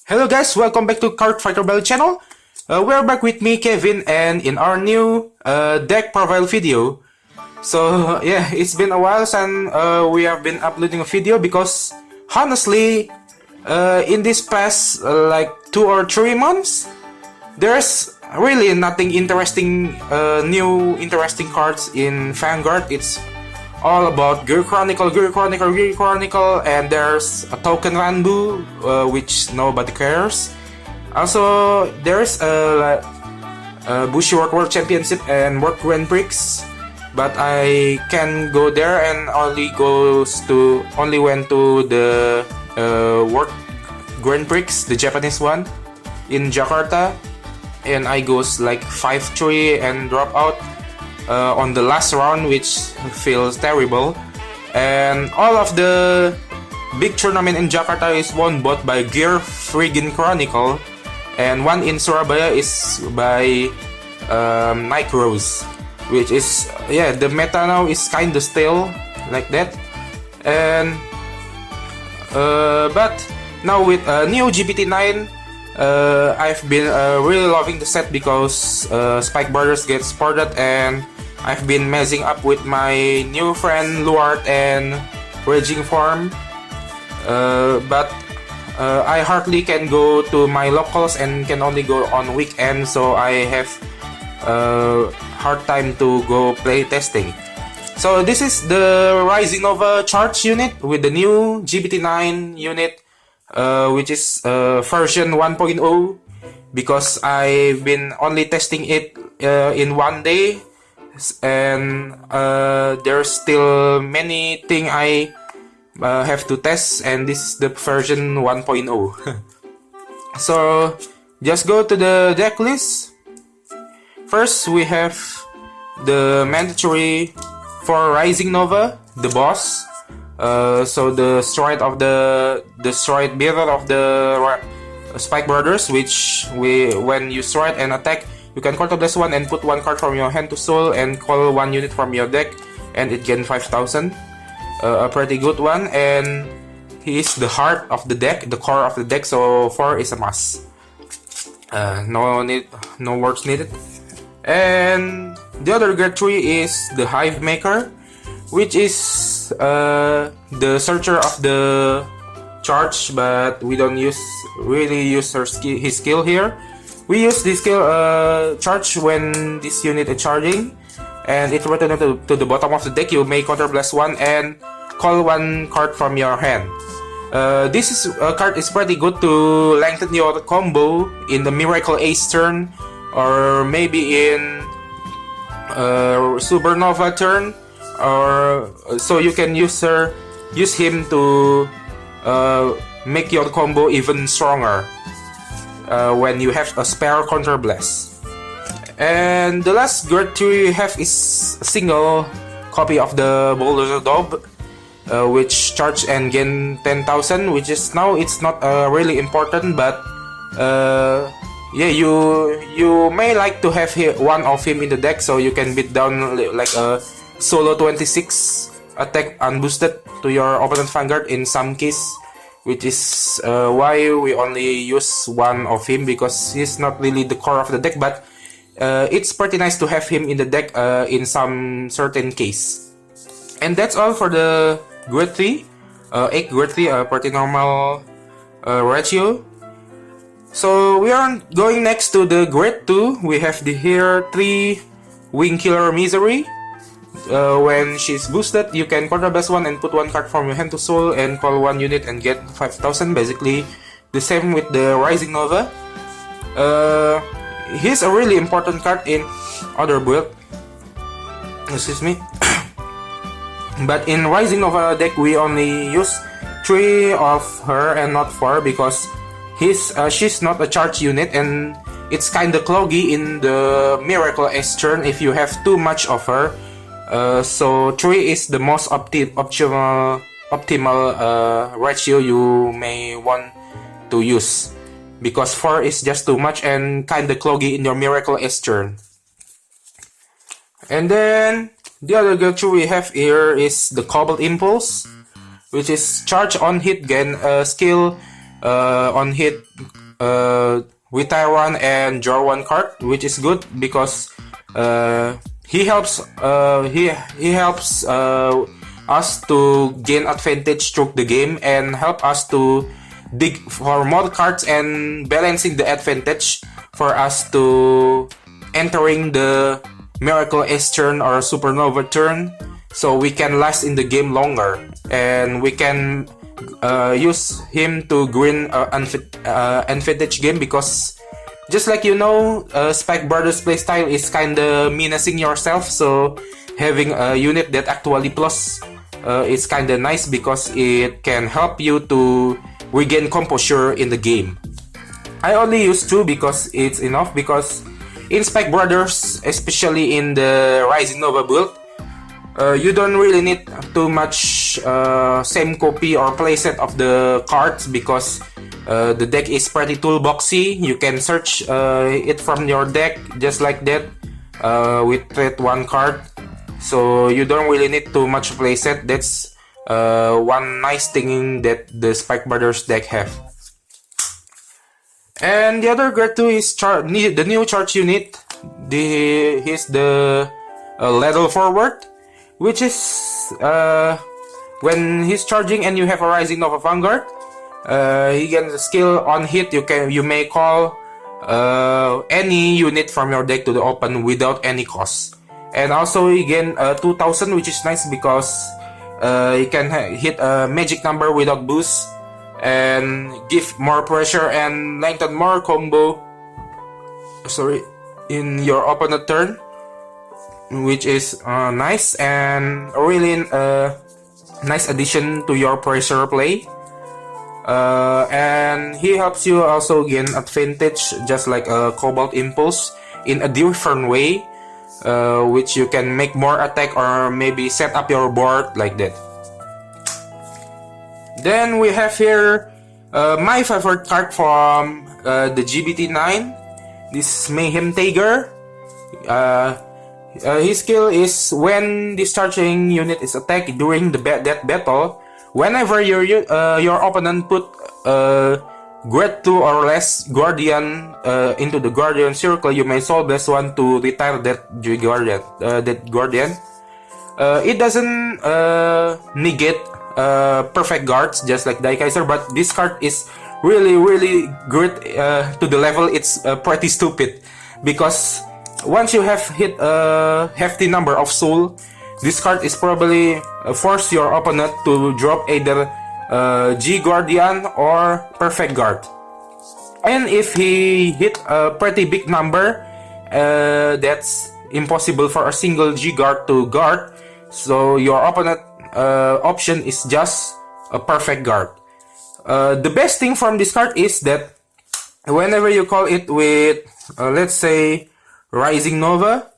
Hello guys, welcome back to Cardfight channel. We're back with me, Kevin, and in our new deck profile video. So yeah, it's been a while since we have been uploading a video because honestly, in this past like 2 or 3 months, there's really nothing interesting, new interesting cards in Vanguard. It's all about Gear Chronicle, and there's a token Ranbu, which nobody cares. Also, there's a Bushwork World Championship and World Grand Prix, but I can go there and only went to the World Grand Prix, the Japanese one, in Jakarta, and I goes like 5-3 and drop out on the last round, which feels terrible. And all of the big tournament in Jakarta is won both by Gear friggin' Chronicle, and one in Surabaya is by Night Rose, which is the meta now is kinda still like that. And but now with new GPT-9, I've been really loving the set because Spike Brothers gets supported, and I've been messing up with my new friend Luart and Raging Farm, but I hardly can go to my locals and can only go on weekends, so I have hard time to go play testing. So this is the Rising Nova charge unit with the new GPT-9 unit, which is version 1.0, because I've been only testing it in one day, and there's still many things I have to test, and this is the version 1.0. So just go to the deck list. First we have the mandatory for Rising Nova, the boss. So the stride bearer of the Spike Brothers, which when you stride and attack, you can counterblast one and put one card from your hand to soul and call one unit from your deck, and it gains 5,000. A pretty good one, and he is the heart of the deck, the core of the deck, so 4 is a must. No words needed. And the other grade 3 is the Hive Maker, which is the searcher of the charge, but we don't really use his skill here. We use this skill charge when this unit is charging, and it returns to the bottom of the deck. You may counterblast one and call one card from your hand. This card is pretty good to lengthen your combo in the Miracle Ace turn, or maybe in Supernova turn, or so you can use him to make your combo even stronger when you have a spare counterblast. And the last grade 3 we have is a single copy of the Boulder Dob, which charge and gain 10,000, which is now it's not really important, but you may like to have one of him in the deck, so you can beat down like a solo 26 attack unboosted to your opponent Vanguard in some case, which is why we only use one of him, because he's not really the core of the deck, but it's pretty nice to have him in the deck in some certain case. And that's all for the grade 3, 8 grade 3, pretty normal ratio. So we are going next to the grade 2. We have here 3 Wing Killer Misery. When she's boosted, you can counterblast one and put one card from your hand to soul and call one unit and get 5,000. Basically the same with the Rising Nova. He's a really important card in other build. Excuse me. But in Rising Nova deck we only use 3 of her and not 4, because she's not a charge unit, and it's kinda cloggy in the Miracle Ace turn if you have too much of her. So 3 is the most optimal ratio you may want to use, because 4 is just too much and kinda cloggy in your Miracle Ace turn. And then the other go-to we have here is the Cobalt Impulse, which is charge on hit, gain skill on hit retire one and draw one card, which is good because he helps us to gain advantage through the game and help us to dig for more cards and balancing the advantage for us to entering the Miracle S turn or Supernova turn, so we can last in the game longer and we can use him to win advantage game because just like Spike Brothers playstyle is kinda menacing yourself, so having a unit that actually plus is kinda nice because it can help you to regain composure in the game. I only use 2 because it's enough, because in Spike Brothers, especially in the Rising Nova build, you don't really need too much same copy or playset of the cards because the deck is pretty toolboxy. You can search it from your deck just like that with that one card. So you don't really need too much playset. That's one nice thing that the Spike Brothers deck have. And the other grade 2 is the new charge unit. He's the Ladle Forward, which is when he's charging and you have a Rising Nova Vanguard, he gets a skill on hit. You may call any unit from your deck to the open without any cost. And also he gain 2000, which is nice because he can hit a magic number without boost and give more pressure and lengthen more combo in your opponent turn, which is nice and really nice addition to your pressure play. And he helps you also gain advantage just like a Cobalt Impulse in a different way, which you can make more attack or maybe set up your board like that. Then we have here my favorite card from the GBT9. This is Mayhem Tiger. His skill is when discharging unit is attacked during that battle. Whenever your opponent put grade 2 or less Guardian into the Guardian circle, you may soul bless one to retire that Guardian. It doesn't negate perfect guards just like Daikaiser, but this card is really good to the level it's pretty stupid, because once you have hit a hefty number of soul, this card is probably force your opponent to drop either G Guardian or Perfect Guard. And if he hit a pretty big number, that's impossible for a single G Guard to guard, so your opponent option is just a Perfect Guard. The best thing from this card is that whenever you call it with let's say Rising Nova,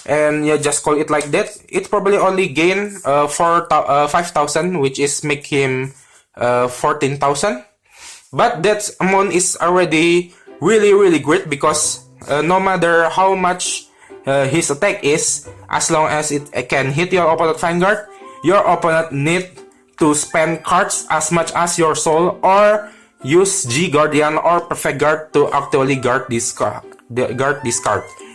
and you just call it like that, it probably only gain 5,000, which is make him 14,000. But that amount is already really great, because no matter how much his attack is, as long as it can hit your opponent Vanguard, your opponent need to spend cards as much as your soul or use G Guardian or Perfect Guard to actually guard this card,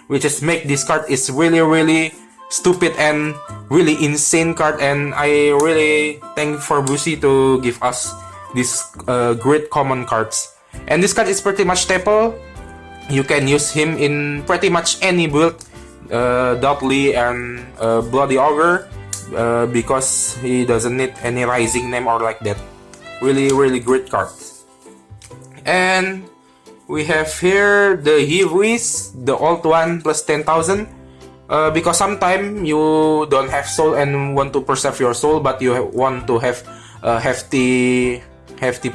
which is make this card is really stupid and really insane card. And I really thank for Busi to give us these great common cards. And this card is pretty much staple. You can use him in pretty much any build, Dudley and Bloody Ogre, because he doesn't need any rising name or like that. Really great card. And we have here the Hiwis, the old one plus 10,000. Because sometimes you don't have soul and want to preserve your soul, but you want to have hefty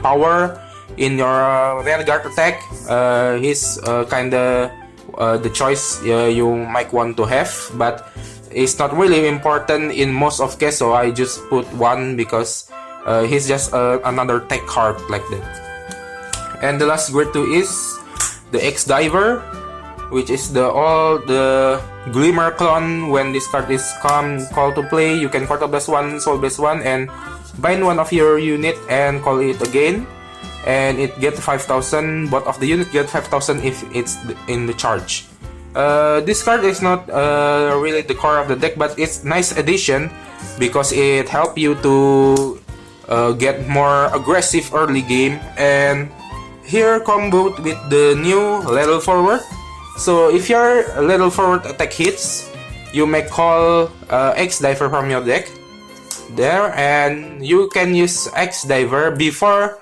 power in your rear guard attack. He's kinda the choice you might want to have, but it's not really important in most of cases. So I just put one because he's just another tech card like that. And the last grade 2 is the X-Diver, which is the Glimmer clone. When this card is called to play, you can quarter bless one, soul bless one, and bind one of your unit and call it again. and it get 5,000. Both of the unit get 5,000 if it's in the charge. This card is not really the core of the deck, but it's nice addition because it help you to get more aggressive early game. And here combo with the new level forward. So if your level forward attack hits, you may call X Diver from your deck there, and you can use X Diver before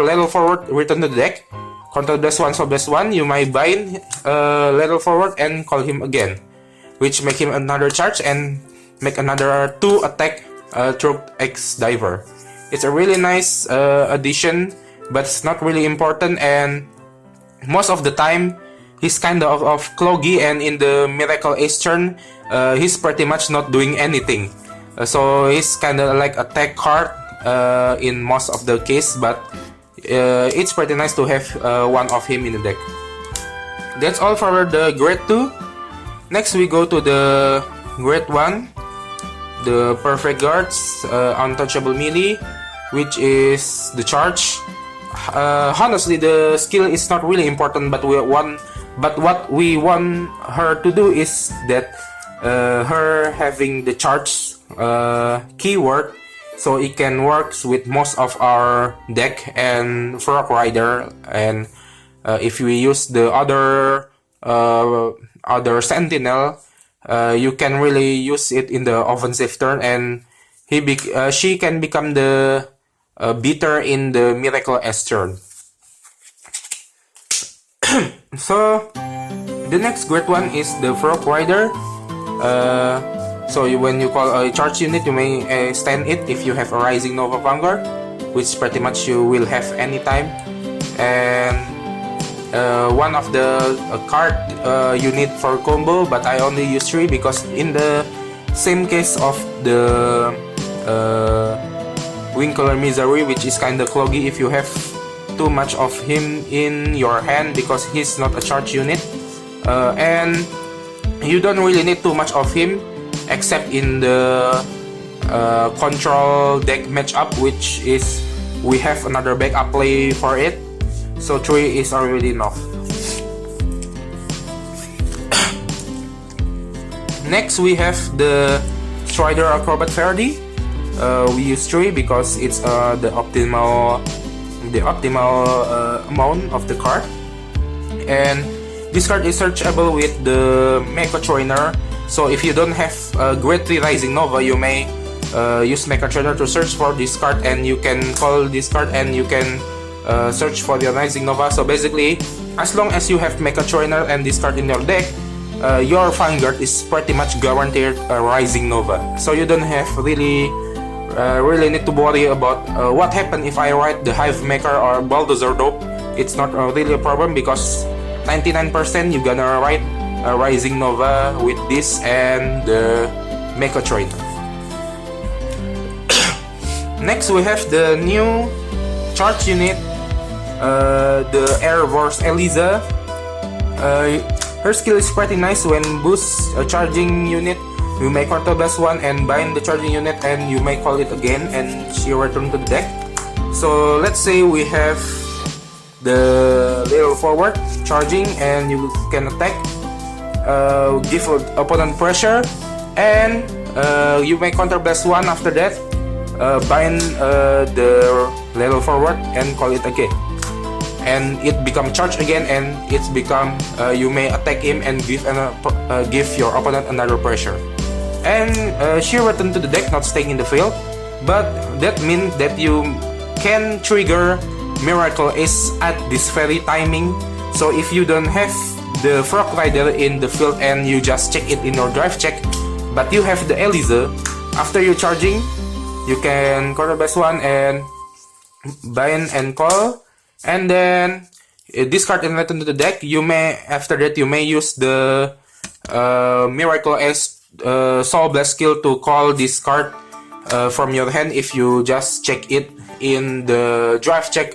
level forward return to the deck. Control +1, so +1, you might bind level forward and call him again, which make him another charge and make another 2 attack through X Diver. It's a really nice addition, but it's not really important, and most of the time he's kind of cloggy, and in the Miracle Ace turn he's pretty much not doing anything. So he's kind of like a tech card in most of the case, but it's pretty nice to have one of him in the deck. That's all for the grade 2. Next we go to the grade 1, the Perfect Guards, Untouchable Melee, which is the charge. Honestly, the skill is not really important, but what we want her to do is that her having the charge keyword, so it can work with most of our deck and Frog Rider. And if we use the other Sentinel, you can really use it in the offensive turn, and she can become the beater in the Miracle S turn. So the next great one is the Frog Rider. So when you call a charge unit, you may stand it if you have a Rising Nova Vanguard, which pretty much you will have anytime. And one of the card you need for combo, but I only use 3 because in the same case of the Wing-Color Misery, which is kinda cloggy if you have too much of him in your hand because he's not a charge unit, and you don't really need too much of him except in the control deck matchup, which is we have another backup play for it, so 3 is already enough. Next we have the Strider Acrobat Faraday. We use 3 because it's the optimal amount of the card, and this card is searchable with the Mecha Trainer. So if you don't have Grade 3 Rising Nova, you may use Mecha Trainer to search for this card, and you can call this card and you can search for the Rising Nova. So basically, as long as you have Mecha Trainer and this card in your deck, your Vanguard is pretty much guaranteed a Rising Nova. So you don't have really need to worry about what happened if I write the Hive Maker or Bulldozer Dope. It's not really a problem because 99% you're gonna write a Rising Nova with this and the Mecha Trainer. Next we have the new charge unit, the Air Force Eliza. Her skill is pretty nice. When boost a charging unit, you may control +1 and bind the charging unit, and you may call it again and she return to the deck. So let's say we have the little forward charging and you can attack, give opponent pressure, and you may counter +1 after that, bind the little forward and call it again, and it become charge again, and it's become you may attack him and give your opponent another pressure, and she return to the deck, not staying in the field. But that means that you can trigger Miracle Ace at this very timing. So if you don't have the Frog Rider in the field and you just check it in your drive check, but you have the Eliza, after you charging, you can counter +1 and bind and call, and then discard and return to the deck. You may, after that, you may use the Miracle Ace Soul Blast skill to call this card from your hand if you just check it in the drive check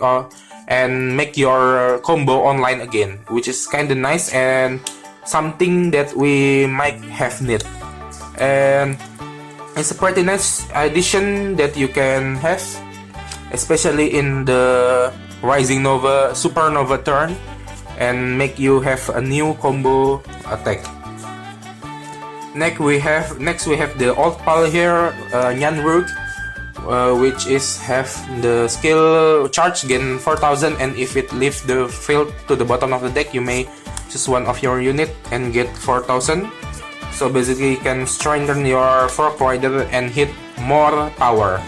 and make your combo online again, which is kinda nice and something that we might have need. And it's a pretty nice addition that you can have. especially in the Rising Nova Supernova turn, and make you have a new combo attack. Next we have the old pal here, Nyanrug, which is have the skill charge gain 4000, and if it leaves the field to the bottom of the deck, you may choose one of your unit and get 4000. So basically you can strengthen your Frog Rider and hit more power.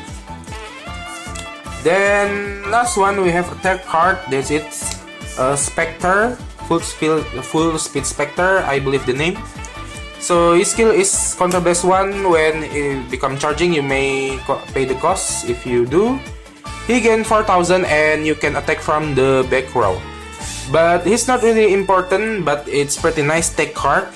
Then last one we have attack card, that's it, Spectre, full speed Spectre, I believe the name. So his skill is Counter Blast 1. When it become charging, you may pay the cost. If you do, he gain 4000 and you can attack from the back row. But he's not really important, but it's pretty nice tech card,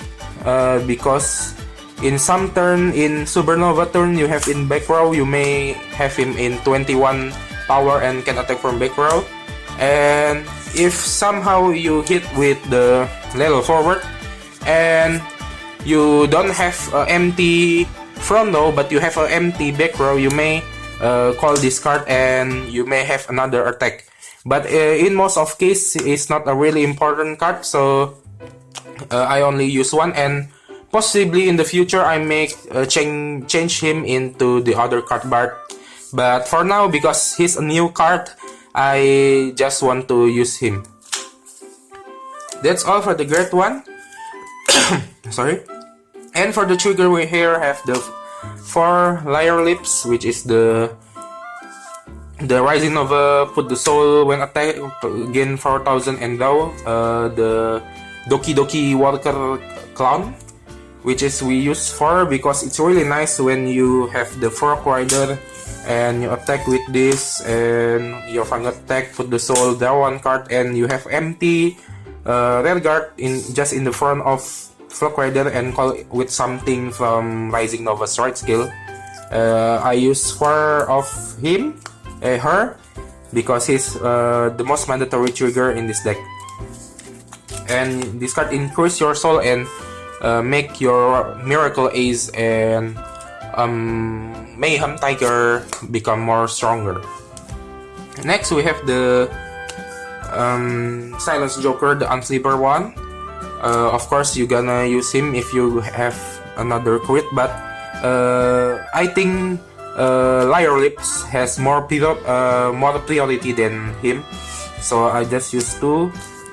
because in some turn, in Supernova turn you have in back row, you may have him in 21 power and can attack from back row. And if somehow you hit with the level forward and you don't have empty front row but you have an empty back row, you may call this card and you may have another attack. But in most of case, it's not a really important card, so I only use one, and possibly in the future I may change him into the other card bar. But for now, because he's a new card, I just want to use him. That's all for the great one. Sorry. And for the trigger, we here have the 4 Liar Lips, which is the Rising Nova, put the soul when attack, gain 4000 and thou. The Doki Doki Walker Clown, which is we use for because it's really nice when you have the Frog Rider and you attack with this, and your Vanguard attack, put the soul, draw one card, and you have empty rear guard just in the front of Frog Rider and call it with something from Rising Nova's right skill. I use 4 of her, because he's the most mandatory trigger in this deck. And this card increase your soul and make your Miracle Ace and Mayhem Tiger become more stronger. Next we have the Silence Joker, the Unsleeper one. Of course you're gonna use him if you have another crit, but I think Liar Lips has more priority than him, so I just use 2,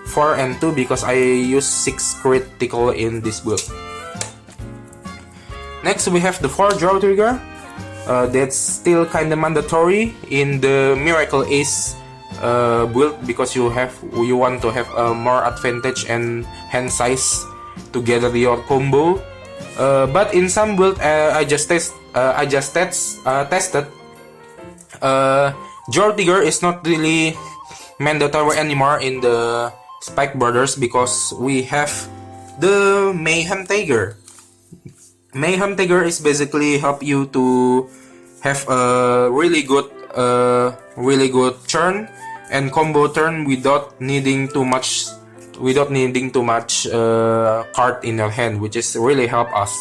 4 and 2 because I use 6 critical in this build. Next we have the 4 draw trigger. That's still kinda mandatory in the Miracle Ace build because you want to have a more advantage and hand size to gather your combo. But in some build I just tested. Draw trigger is not really mandatory anymore in the Spike Brothers because we have the Mayhem Tiger. Mayhem Tiger is basically help you to have a really good turn and combo turn without needing too much card in your hand, which is really help us.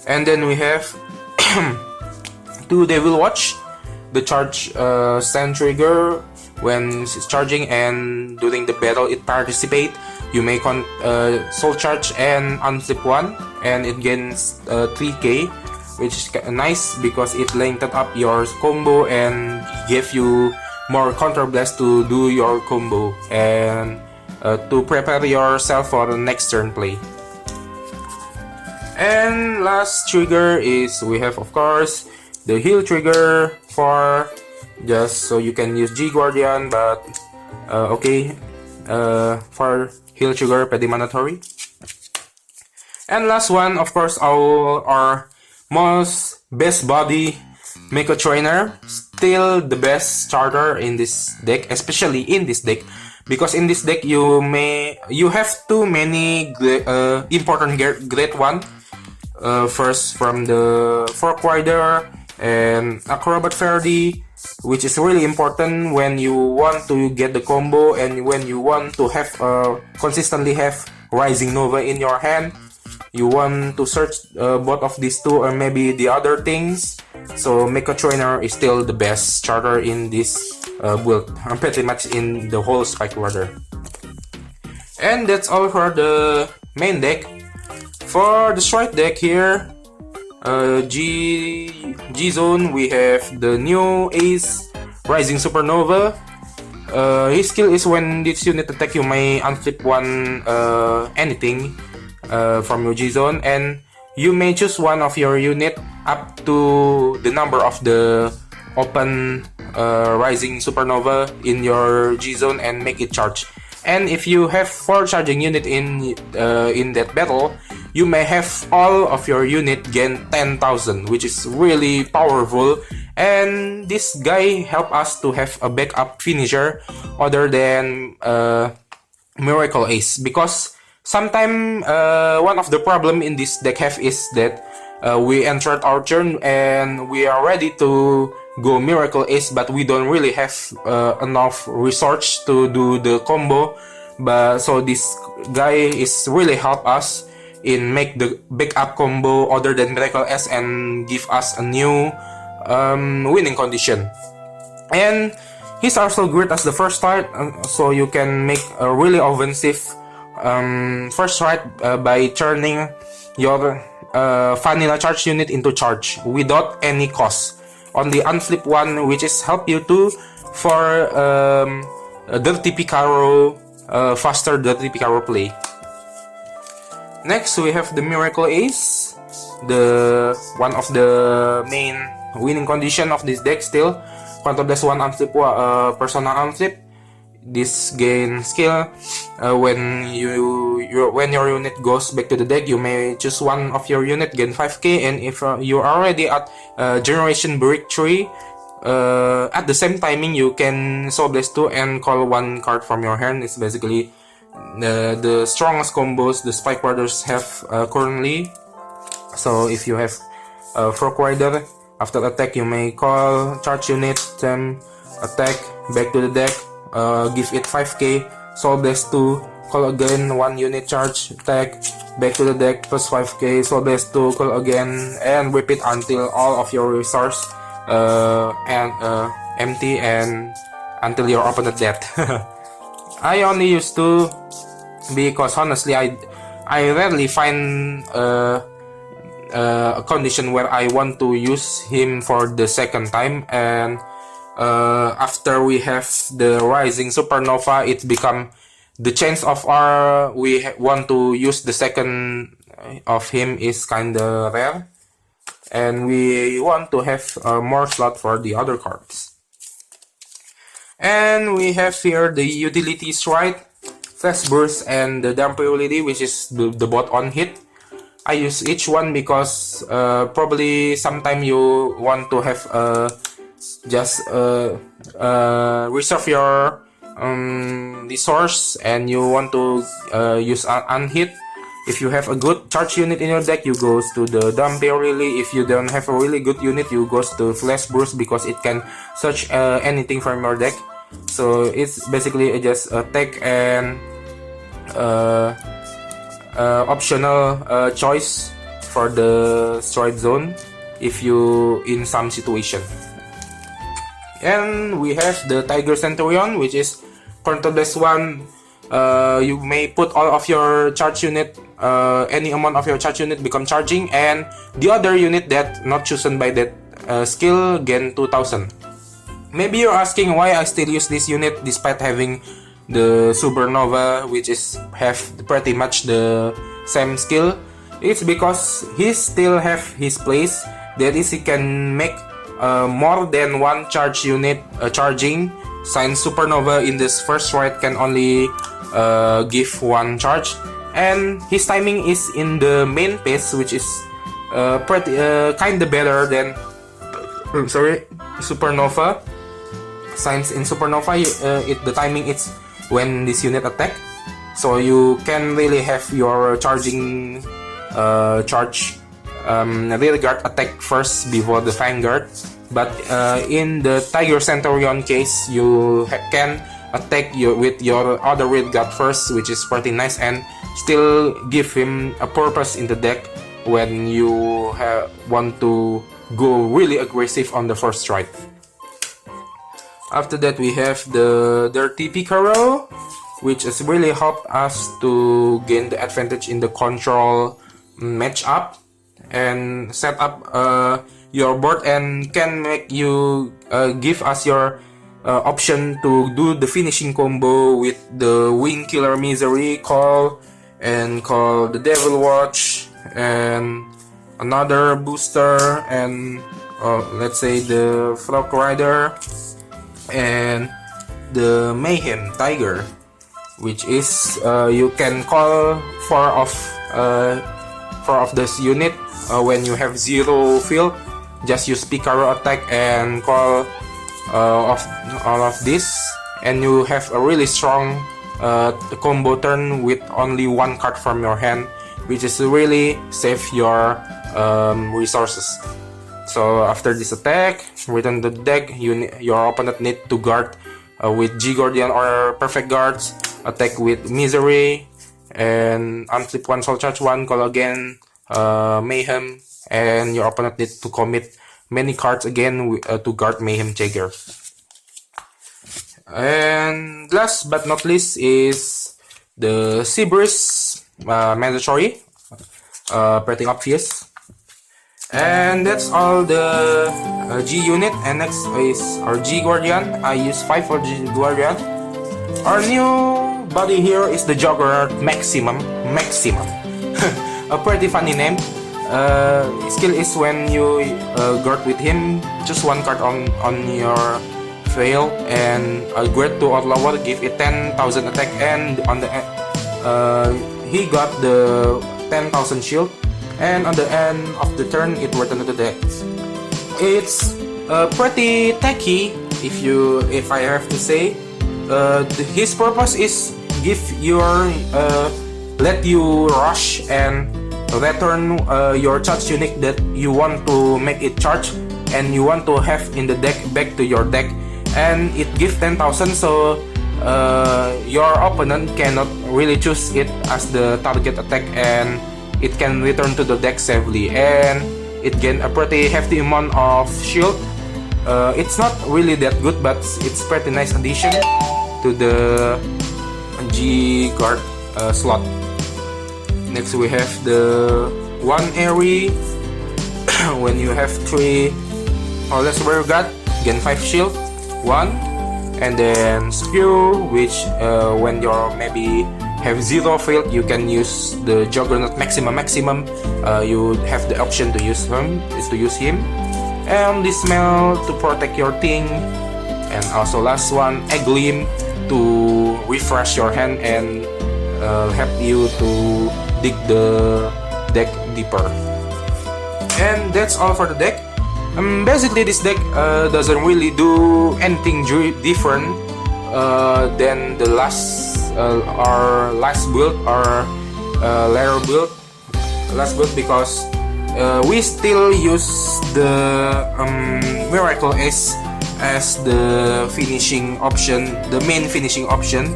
And then we have 2 Devil Watch, the charge stand trigger. When it's charging and during the battle it participate, you may soul charge and unflip 1, and it gains 3k, which is nice because it lengthened up your combo and give you more counter blast to do your combo and to prepare yourself for the next turn play. And last trigger is we have, of course, the heal trigger for just so you can use G Guardian, but okay, for heal trigger pretty mandatory. And last one, of course, our most best body Mecha Trainer, still the best starter in this deck, especially in this deck, because in this deck you have too many important great one. First from the Frog Rider and Acrobat Fairy, which is really important when you want to get the combo and when you want to have consistently have Rising Nova in your hand. you want to search both of these two or maybe the other things, so Mecha Trainer is still the best starter in this build, pretty much in the whole Spike Warrior. And that's all for the main deck. For the strike deck here, G-Zone, we have the new Ace Rising Supernova. His skill is when this unit attack, you may unflip one anything from your G-Zone, and you may choose one of your unit up to the number of the open Rising Supernova in your G-Zone and make it charge. And if you have 4 charging unit in that battle, you may have all of your unit gain 10,000, which is really powerful. And this guy help us to have a backup finisher other than Miracle Ace, because sometimes one of the problem in this deck have is that we entered our turn and we are ready to go Miracle Ace, but we don't really have enough resource to do the combo. But so this guy is really help us in make the backup combo other than Miracle Ace and give us a new winning condition. And he's also great as the first start, so you can make a really offensive first strike by turning your vanilla charge unit into charge without any cost. Only unflip one, which is help you to for Dirty Picaro, faster Dirty Picaro play. Next we have the Miracle Ace, the one of the main winning condition of this deck still. Control this one unflip, persona unflip. This gain skill when your unit goes back to the deck, you may choose one of your unit gain 5k, and if you're already at generation break 3, at the same timing you can Soul Blaze 2 and call one card from your hand. It's basically the strongest combos the Spike Warriors have currently. So if you have Frog Rider, after attack you may call charge unit, then attack back to the deck, give it 5k, Soul Blaze 2, call again, 1 unit charge, attack, back to the deck, plus 5k, Soul Blaze 2, call again, and repeat until all of your resource empty and until your opponent dead. I only used to, because honestly I rarely find a condition where I want to use him for the second time, and after we have the Rising Supernova, it become the chance of we want to use the second of him is kinda rare, and we want to have more slot for the other cards. And we have here the utilities, right? Flash Burst and the Damperity, which is the bot on hit. I use each one because probably sometime you want to have just reserve your resource and you want to use unhit. If you have a good charge unit in your deck, you goes to the Damperity. If you don't have a really good unit, you goes to Flash Burst because it can search anything from your deck. So it's basically just attack and optional choice for the strike zone if you in some situation. And we have the Tiger Centurion, which is control-less one. You may put all of your charge unit, any amount of your charge unit become charging, and the other unit that not chosen by that skill gain 2000. Maybe you're asking why I still use this unit despite having the Supernova, which is have pretty much the same skill. It's because he still have his place, that is he can make more than one charge unit charging, since Supernova in this first right can only give one charge, and his timing is in the main phase, which is pretty kinda better than Supernova. Since in Supernova the timing it's when this unit attack, so you can really have your charging charge rear guard attack first before the Vanguard. But in the Tiger Centurion case, you can attack with your other rear guard first, which is pretty nice, and still give him a purpose in the deck when you want to go really aggressive on the first strike. After that, we have the Dirty Picaro, which has really helped us to gain the advantage in the control matchup and set up your board, and can make you give us your option to do the finishing combo with the Wing Killer Misery call, and call the Devil Watch and another booster, and let's say the Flock Rider and the Mayhem Tiger, which is you can call four of this unit when you have 0 field. Just use Picaro attack and call all of this, and you have a really strong combo turn with only 1 card from your hand, which is really save your resources. So after this attack, return the deck. Your opponent need to guard with G Guardian or Perfect Guards, attack with Misery, and unflip 1, soul charge 1, call again Mayhem, and your opponent needs to commit many cards again to guard Mayhem Tiger. And last but not least is the Seabreeze mandatory, pretty obvious. And that's all the G unit. And next is our G Guardian. I use 5 for G Guardian. Our new body here is the Juggernaut Maximum. A pretty funny name. Skill is when you guard with him, choose 1 card on your field and upgrade to Outlaw, give it 10,000 attack, and on the he got the 10,000 shield, and on the end of the turn it returned to the deck. It's pretty techy if I have to say. His purpose is give your let you rush and return your charge unit that you want to make it charge and you want to have in the deck back to your deck, and it gives 10,000, so your opponent cannot really choose it as the target attack, and it can return to the deck safely, and it gain a pretty hefty amount of shield. It's not really that good, but it's pretty nice addition to the G guard slot. Next we have the one Airy. When you have 3 or less Vanguard, gain 5 shield, 1, and then Skew, which when you're maybe have 0 field, you can use the Juggernaut Maximum. You have the option to use him, and Dismail to protect your thing, and also last one, a Gleam to refresh your hand and help you to dig the deck deeper. And that's all for the deck. Basically this deck doesn't really do anything different than the our last build, or layer build, because we still use the Miracle Ace as the finishing option, the main finishing option.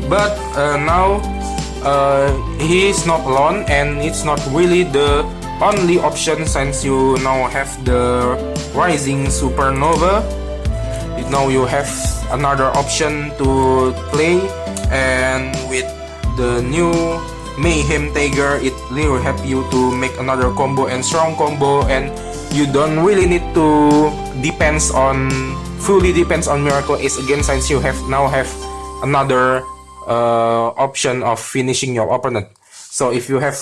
But now he is not alone, and it's not really the only option, since you now have the Rising Supernova. Now you have another option to play, and with the new Mayhem Tiger, it will help you to make another combo and strong combo, and you don't really need to fully depends on Miracle Ace again, since you now have another option of finishing your opponent. So if you have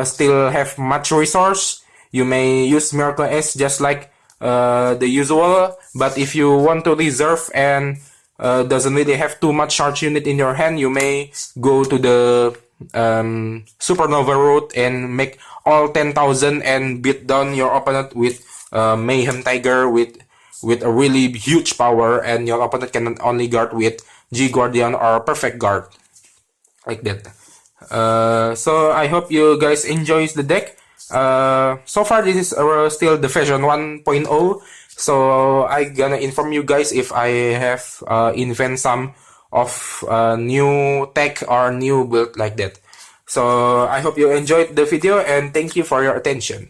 still have much resource, you may use Miracle Ace just like the usual. But if you want to reserve and doesn't really have too much charge unit in your hand, you may go to the Supernova route and make all 10,000 and beat down your opponent with Mayhem Tiger with a really huge power, and your opponent can only guard with G Guardian or Perfect Guard, like that. So I hope you guys enjoys the deck. So far this is still the version 1.0, so I gonna inform you guys if I have invent some of new tech or new build like that. So I hope you enjoyed the video, and thank you for your attention.